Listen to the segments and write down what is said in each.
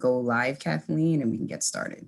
go live, Kathleen, and we can get started.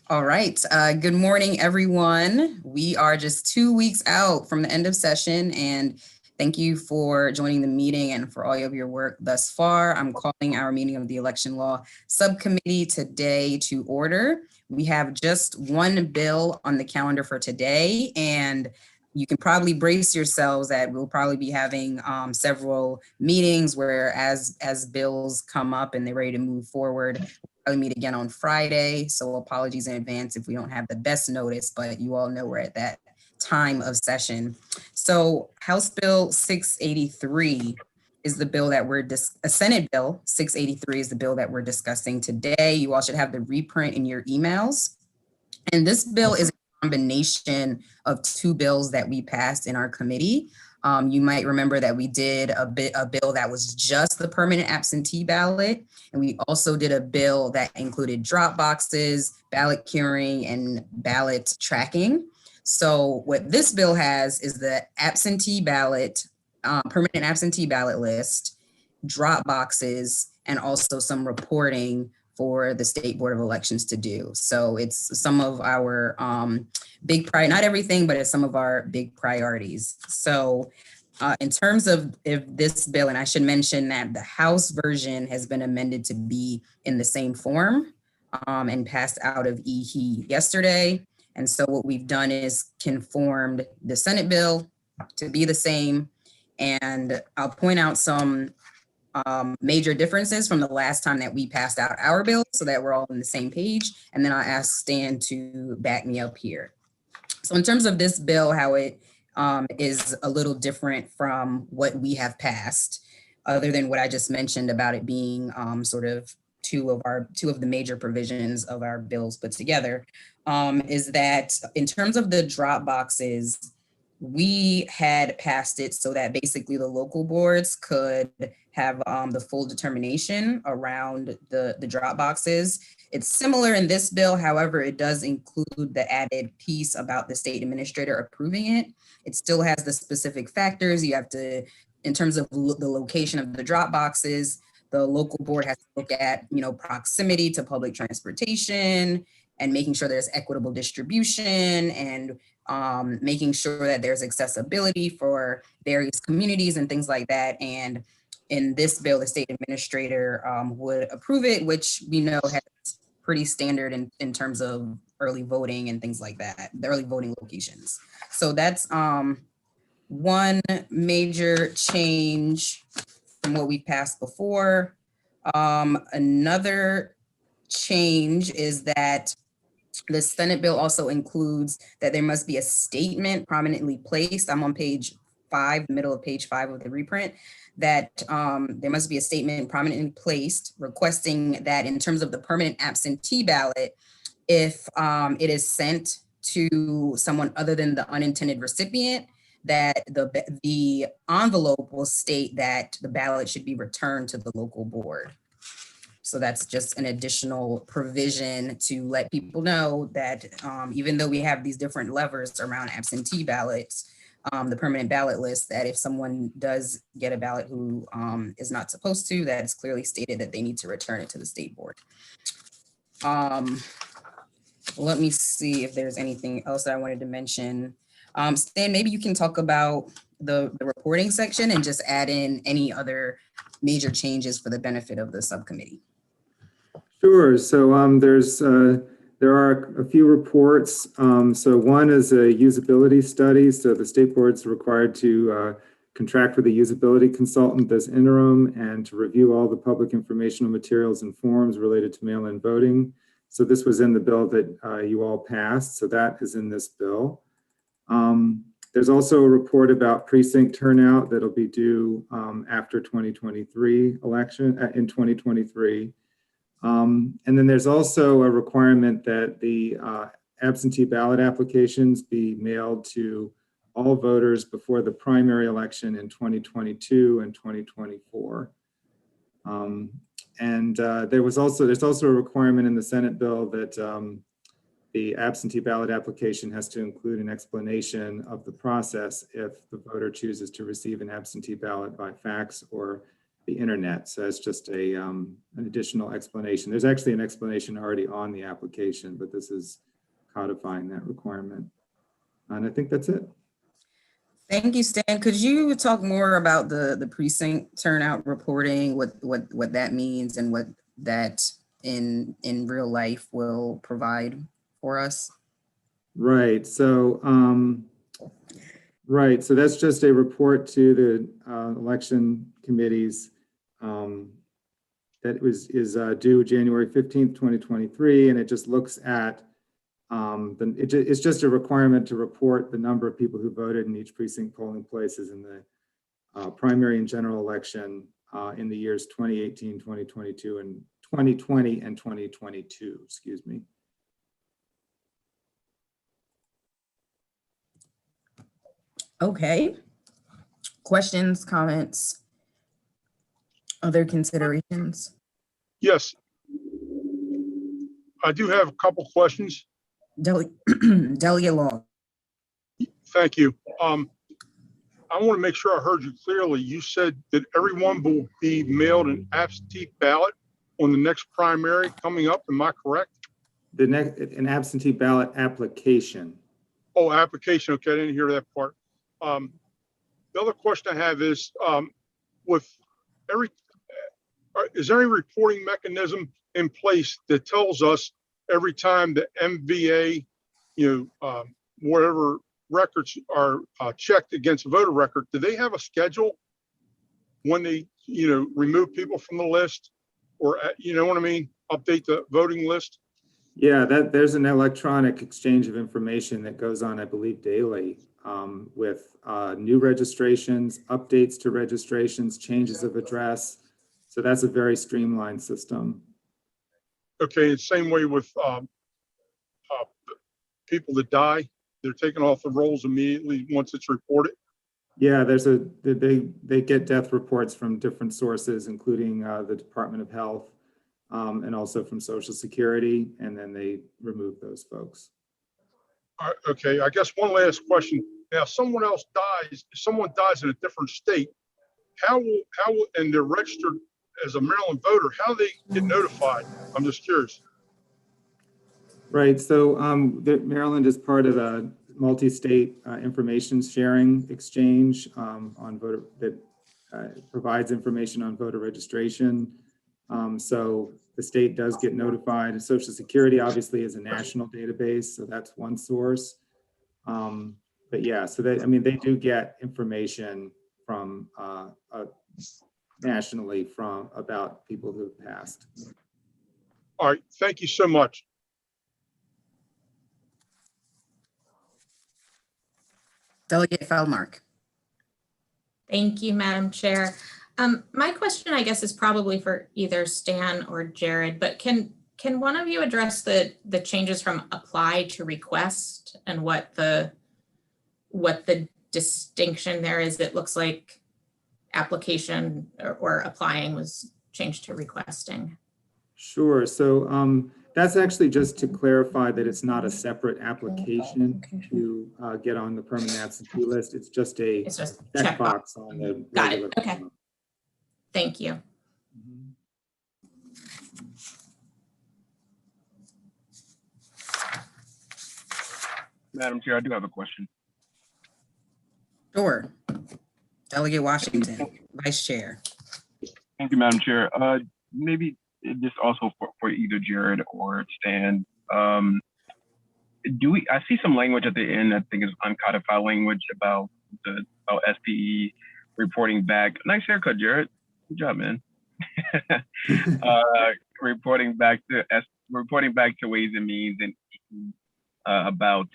All right. Good morning, everyone. We are just 2 weeks out from the end of session, and thank you for joining the meeting and for all of your work thus far. I'm calling our meeting of the Election Law Subcommittee today to order. We have just one bill on the calendar for today, and you can probably brace yourselves that we'll probably be having several meetings where as bills come up and they're ready to move forward, we'll meet again on Friday. So apologies in advance if we don't have the best notice, but you all know we're at that time of session. So House Bill 683 is the bill that Senate Bill 683 is the bill that we're discussing today. You all should have the reprint in your emails. And this bill is a combination of two bills that we passed in our committee. You might remember that we did a bill that was just the permanent absentee ballot. And we also did a bill that included drop boxes, ballot curing, and ballot tracking. So what this bill has is the absentee ballot, permanent absentee ballot list, drop boxes, and also some reporting for the State Board of Elections to do. So it's some of our not everything, but it's some of our big priorities. So in terms of if this bill, and I should mention that the House version has been amended to be in the same form and passed out of EHE yesterday. And so what we've done is conformed the Senate bill to be the same. And I'll point out some major differences from the last time that we passed out our bill so that we're all on the same page. And then I'll ask Stan to back me up here. So in terms of this bill, how it is a little different from what we have passed, other than what I just mentioned about it being sort of two of the major provisions of our bills put together, is that in terms of the drop boxes, we had passed it so that basically the local boards could have the full determination around the drop boxes. It's similar in this bill, however, it does include the added piece about the state administrator approving it. It still has the specific factors. You have to, in terms of the location of the drop boxes, the local board has to look at, proximity to public transportation and making sure there's equitable distribution and making sure that there's accessibility for various communities and things like that. And in this bill, the state administrator would approve it, which we know has pretty standard in terms of early voting and things like that, the early voting locations. So that's one major change from what we passed before. Another change is that the Senate bill also includes that there must be a statement prominently placed. I'm on page 5, the middle of page 5 of the reprint, that there must be a statement prominently placed requesting that in terms of the permanent absentee ballot, if it is sent to someone other than the unintended recipient, that the envelope will state that the ballot should be returned to the local board. So that's just an additional provision to let people know that even though we have these different levers around absentee ballots, the permanent ballot list, that if someone does get a ballot who is not supposed to, that it's clearly stated that they need to return it to the state board. Let me see if there's anything else that I wanted to mention. Stan, maybe you can talk about the reporting section and just add in any other major changes for the benefit of the subcommittee. Sure. So there are a few reports. So one is a usability study. So the state board's required to contract with a usability consultant this interim and to review all the public informational materials and forms related to mail-in voting. So this was in the bill that you all passed. So that is in this bill. There's also a report about precinct turnout that'll be due after 2023 election in 2023. And then there's also a requirement that the absentee ballot applications be mailed to all voters before the primary election in 2022 and 2024. And there's also a requirement in the Senate bill that the absentee ballot application has to include an explanation of the process if the voter chooses to receive an absentee ballot by fax or the internet. So it's just an additional explanation. There's actually an explanation already on the application, but this is codifying that requirement. And I think that's it. Thank you, Stan. Could you talk more about the precinct turnout reporting, what that means and what that in real life will provide for us? Right. So so that's just a report to the election committees that is due January 15th, 2023, and it just looks at it's just a requirement to report the number of people who voted in each precinct polling places in the primary and general election in the years 2018, 2022, and 2020 and 2022, excuse me. Okay. Questions, comments, other considerations? Yes. I do have a couple questions. Delegate Long. Thank you. I want to make sure I heard you clearly. You said that everyone will be mailed an absentee ballot on the next primary coming up. Am I correct? An absentee ballot application. Oh, application. Okay, I didn't hear that part. The other question I have is, is there any reporting mechanism in place that tells us every time the MVA, whatever records are checked against a voter record, do they have a schedule when they, remove people from the list, or you know what I mean, update the voting list? Yeah, there's an electronic exchange of information that goes on, I believe, daily with new registrations, updates to registrations, changes of address. So that's a very streamlined system. Okay, the same way with people that die, they're taken off the rolls immediately once it's reported. Yeah, they get death reports from different sources, including the Department of Health and also from Social Security, and then they remove those folks. Okay, I guess one last question. Now, someone dies in a different state, how will, and they're registered as a Maryland voter, how do they get notified? I'm just curious. Right, so Maryland is part of a multi-state information sharing exchange on voter that provides information on voter registration. So the state does get notified. Social Security obviously is a national database, so that's one source. But yeah, so they do get information from nationally about people who have passed. All right, thank you so much. Delegate Feldmark. Thank you, Madam Chair. My question, I guess, is probably for either Stan or Jared, but can one of you address the changes from apply to request and what the distinction there is? It looks like application or applying was changed to requesting. Sure. So that's actually just to clarify that it's not a separate application to get on the permanent absentee list. It's just a checkbox on the Got it. regular Okay. form. Thank you. Madam Chair, I do have a question. Sure. Delegate Washington, Vice Chair. Thank you, Madam Chair. Maybe this also for either Jared or Stan. I see some language at the end, I think is uncodified language about SPE reporting back. Nice haircut, Jared. Good job, man. Reporting back to Ways and Means and about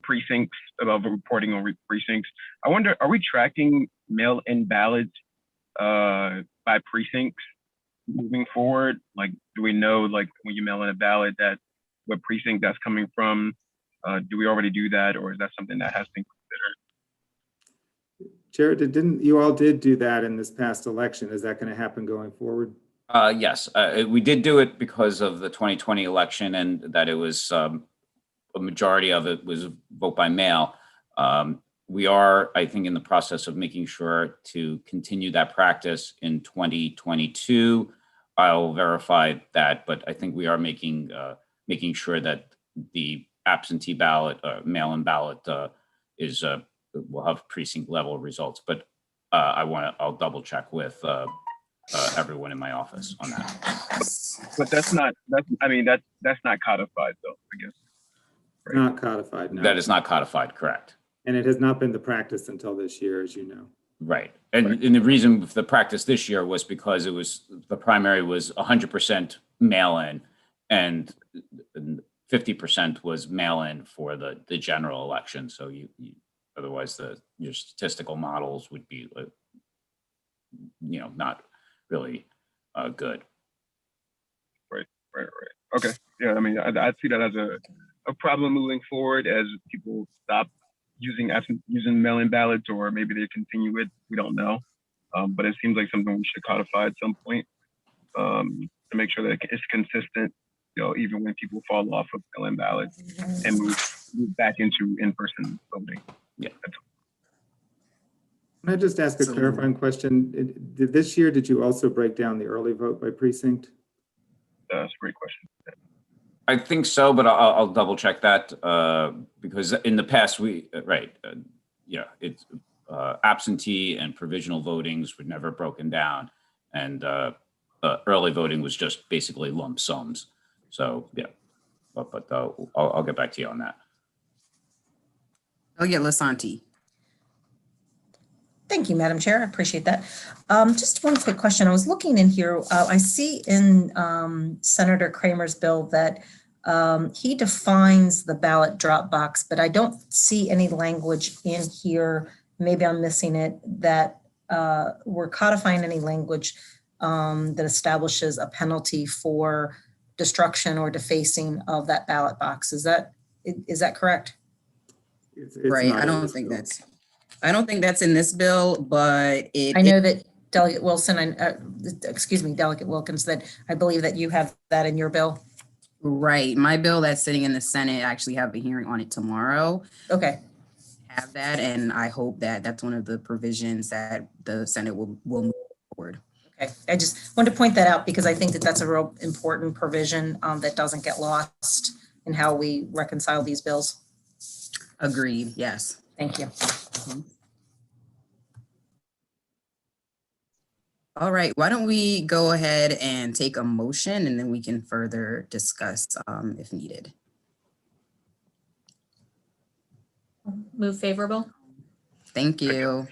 precincts, about reporting on precincts. I wonder, are we tracking mail-in ballots by precincts moving forward? Like, do we know, like, when you mail in a ballot, that what precinct that's coming from? Do we already do that, or is that something that has been considered? Jared, you all did do that in this past election. Is that going to happen going forward? Yes, we did do it because of the 2020 election and that it was a majority of it was vote by mail. We are, I think, in the process of making sure to continue that practice in 2022. I'll verify that, but I think we are making sure that the absentee ballot, mail-in ballot is will have precinct level results. But I'll double check with everyone in my office on that. But that's not codified though, I guess. Right. Not codified, no. That is not codified, correct. And it has not been the practice until this year, as you know. Right. And the reason for the practice this year was because the primary was 100% mail-in and 50% was mail-in for the general election. So you otherwise your statistical models would be, not really good. Right. Okay. Yeah. I mean, I see that as a problem moving forward as people stop using mail-in ballots, or maybe they continue it. We don't know. But it seems like something we should codify at some point to make sure that it's consistent, even when people fall off of mail-in ballots and move back into in-person voting. Yeah. Can I just ask a clarifying question? This year, did you also break down the early vote by precinct? That's a great question. I think so, but I'll double check that because in the past it's absentee and provisional votings were never broken down, and early voting was just basically lump sums. So yeah, but I'll get back to you on that. Lasanti. Thank you, Madam Chair. I appreciate that. Just one quick question. I was looking in here. I see in Senator Kramer's bill that he defines the ballot drop box, but I don't see any language in here. Maybe I'm missing it, that we're codifying any language that establishes a penalty for destruction or defacing of that ballot box. Is that correct? It's Right. not I in don't this think bill. that's in this bill, but I know that Delegate Wilson, Delegate Wilkins, that I believe that you have that in your bill. right. My bill that's sitting in the Senate, I actually have a hearing on it tomorrow. Okay. Have that, and I hope that that's one of the provisions that the Senate will move forward. Okay. I just wanted to point that out because I think that that's a real important provision that doesn't get lost in how we reconcile these bills. Agreed. Yes. Thank you. All right. Why don't we go ahead and take a motion, and then we can further discuss if needed. Move favorable. Thank you.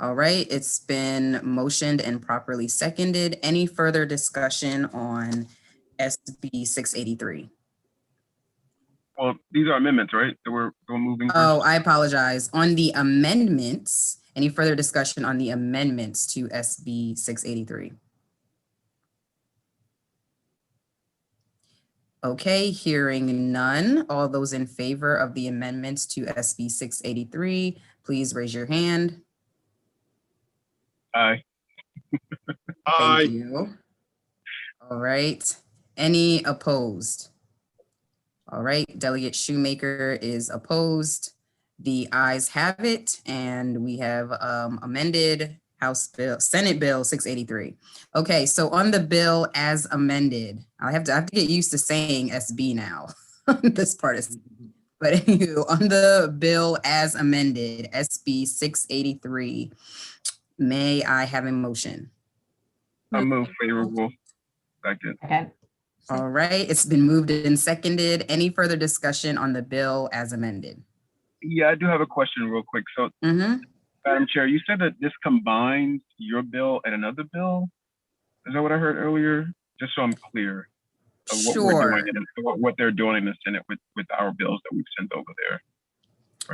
All right. It's been motioned and properly seconded. Any further discussion on SB 683? Well, these are amendments, right? That we're moving. Oh, I apologize. On the amendments, any further discussion on the amendments to SB 683? Okay, hearing none. All those in favor of the amendments to SB 683, please raise your hand. Aye. Aye. Thank you. All right. Any opposed? All right, Delegate Shoemaker is opposed. The ayes have it, and we have amended Senate Bill 683. Okay, so on the bill as amended, I have to get used to saying SB now. This part is, but anywho, on the bill as amended, SB 683, may I have a motion? I move favorable. Second. Okay. All right, it's been moved and seconded. Any further discussion on the bill as amended? Yeah, I do have a question real quick. So, Madam Chair, you said that this combines your bill and another bill. Is that what I heard earlier? Just so I'm clear of what we're doing and what they're doing in the Senate with our bills that we've sent over there,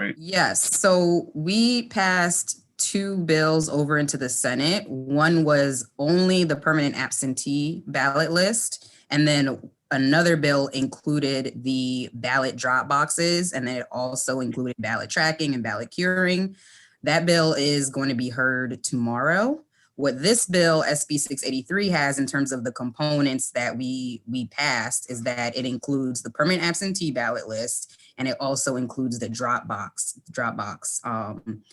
right? Yes, so we passed two bills over into the Senate. One was only the permanent absentee ballot list, and then another bill included the ballot drop boxes, and then it also included ballot tracking and ballot curing. That bill is going to be heard tomorrow. What this bill, SB 683, has in terms of the components that we passed is that it includes the permanent absentee ballot list, and it also includes the Dropbox.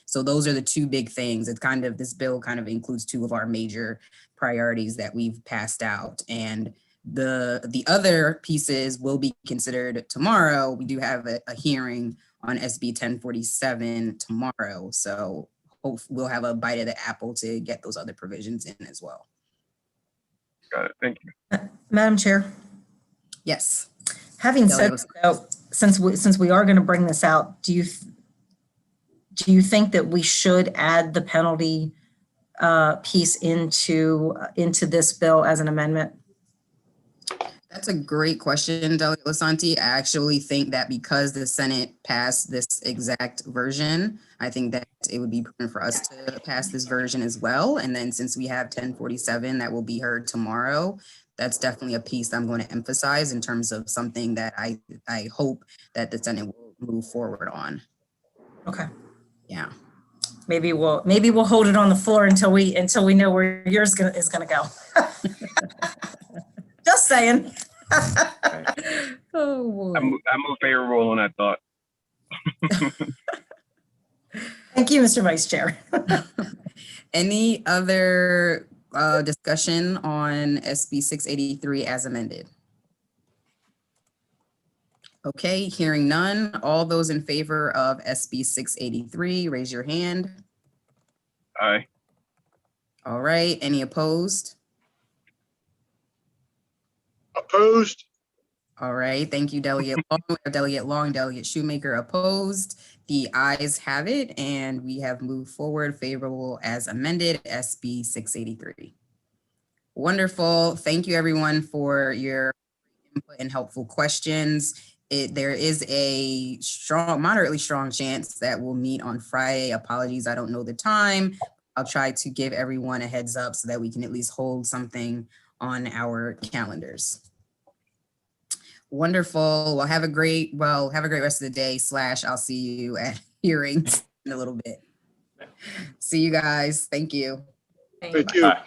So those are the two big things. This bill kind of includes two of our major priorities that we've passed out. And the other pieces will be considered tomorrow. We do have a hearing on SB 1047 tomorrow. So we'll have a bite of the apple to get those other provisions in as well. Got it. Thank you. Madam Chair, Yes. having said that, since we are going to bring this out, do you think that we should add the penalty piece into this bill as an amendment? That's a great question, Delegate Lasanti. I actually think that because the Senate passed this exact version, I think that it would be prudent for us to pass this version as well. And then since we have 1047 that will be heard tomorrow, that's definitely a piece I'm going to emphasize in terms of something that I hope that the Senate will move forward on. Okay. Yeah. Maybe we'll hold it on the floor until we know where yours is gonna go. Just saying. Oh boy. I move favorable on that thought. Thank you, Mr. Vice Chair. Any other discussion on SB 683 as amended? Okay, hearing none. All those in favor of SB 683, raise your hand. Aye. All right, any opposed? Opposed? All right, thank you, Delegate Long. We have Delegate Long, Delegate Shoemaker opposed. The ayes have it, and we have moved forward favorable as amended, SB 683. Wonderful. Thank you, everyone, for your input and helpful questions. There is a moderately strong chance that we'll meet on Friday. Apologies, I don't know the time. I'll try to give everyone a heads up so that we can at least hold something on our calendars. Wonderful. Well, have a great rest of the day. I'll see you at hearings in a little bit. See you guys. Thank you. Thank you.